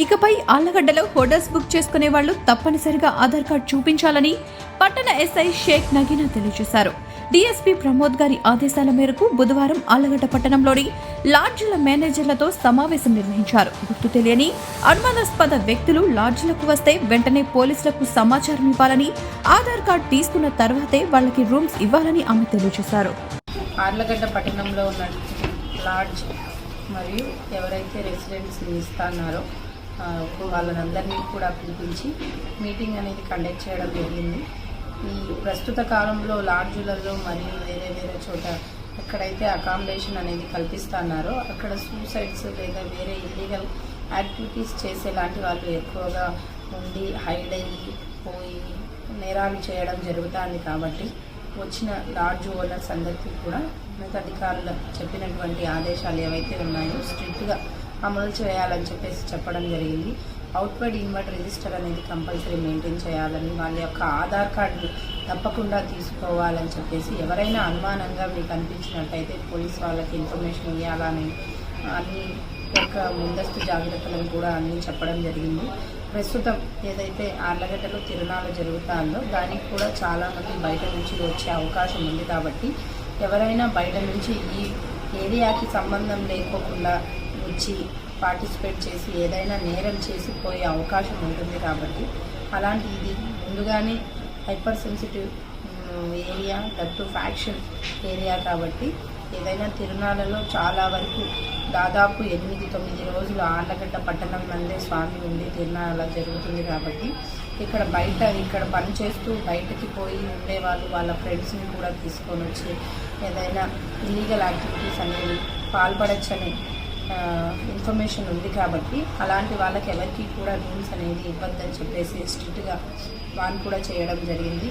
ఇకపై ఆళ్లగడ్డలో hotels book చేసుకునే వాళ్లు తప్పనిసరిగా ఆధార్ కార్డు చూపించాలని పట్టణ ఎస్ఐ షేక్ నగీనా తెలియజేశారు. డీఎస్పీ ప్రమోద్ గారి ఆదేశాల మేరకు బుధవారం ఆళ్లగడ్డ పట్టణంలోని లాడ్జిల మేనేజర్లతో సమావేశం నిర్వహించారు. గుర్తు తెలియని అనుమానాస్పద వ్యక్తులు లాడ్జిలకు వస్తే వెంటనే పోలీసులకు సమాచారం ఇవ్వాలని, ఆధార్ కార్డు తీసుకున్న తర్వాతే వాళ్ళకి రూమ్స్ ఇవ్వాలని ఆమె తెలియజేశారు. ఆర్లగడ్డ పట్టణంలో ఉన్న లాడ్జ్ మరియు ఎవరైతే రెసిడెంట్స్ ఇస్తున్నారో వాళ్ళనందరినీ కూడా పిలిపించి మీటింగ్ అనేది కండక్ట్ చేయడం జరిగింది. ఈ ప్రస్తుత కాలంలో లాడ్జులలో మరియు వేరే వేరే చోట ఎక్కడైతే అకామిడేషన్ అనేది కల్పిస్తున్నారో అక్కడ సూసైడ్స్ లేదా వేరే ఇల్లీగల్ యాక్టివిటీస్ చేసేలాంటి వాళ్ళు ఎక్కువగా ఉండి హైడ్ అయ్యి పోయి నేరాలు చేయడం జరుగుతుంది. కాబట్టి వచ్చిన లాడ్జ్ ఓనర్స్ అందరికీ కూడా ఉన్నతాధికారులు చెప్పినటువంటి ఆదేశాలు ఏవైతే ఉన్నాయో స్ట్రిక్ట్గా అమలు చేయాలని చెప్పడం జరిగింది. అవుట్వర్డ్ ఇన్వర్డ్ రిజిస్టర్ అనేది కంపల్సరీ మెయింటైన్ చేయాలని, వాళ్ళ యొక్క ఆధార్ కార్డు తప్పకుండా తీసుకోవాలని ఎవరైనా అనుమానంగా మీకు అనిపించినట్టయితే పోలీస్ వాళ్ళకి ఇన్ఫర్మేషన్ ఇవ్వాలని అన్ని యొక్క ముందస్తు జాగ్రత్తలను కూడా అన్నీ చెప్పడం జరిగింది. ప్రస్తుతం ఏదైతే ఆర్లగడ్డలో తిరునాళ్ళు జరుగుతుందో దానికి కూడా చాలామంది బయట నుంచి వచ్చే అవకాశం ఉంది. కాబట్టి ఎవరైనా బయట నుంచి ఈ ఏరియాకి సంబంధం లేకోకుండా వచ్చి పార్టిసిపేట్ చేసి ఏదైనా నేరం చేసి పోయే అవకాశం ఉంటుంది. కాబట్టి అలాంటి ఇది ముందుగానే hyper sensitive area that faction area కాబట్టి ఏదైనా తిరునాళ్ళలో చాలా వరకు దాదాపు 8-9 రోజులు ఆళ్లగడ్డ పట్టణం నందే స్వామి ఉండి తిరునాళ్ళ జరుగుతుంది. కాబట్టి ఇక్కడ పని చేస్తూ బయటకి పోయి ఉండేవాళ్ళు వాళ్ళ ఫ్రెండ్స్ని కూడా తీసుకొని వచ్చి ఏదైనా ఇల్లీగల్ యాక్టివిటీస్ అనేవి పాల్పడచ్చని ఇన్ఫర్మేషన్ ఉంది. కాబట్టి అలాంటి వాళ్ళకి ఎవరికి కూడా రూల్స్ అనేది ఇవ్వద్దని స్ట్రిక్ట్గా వాన్ కూడా చేయడం జరిగింది.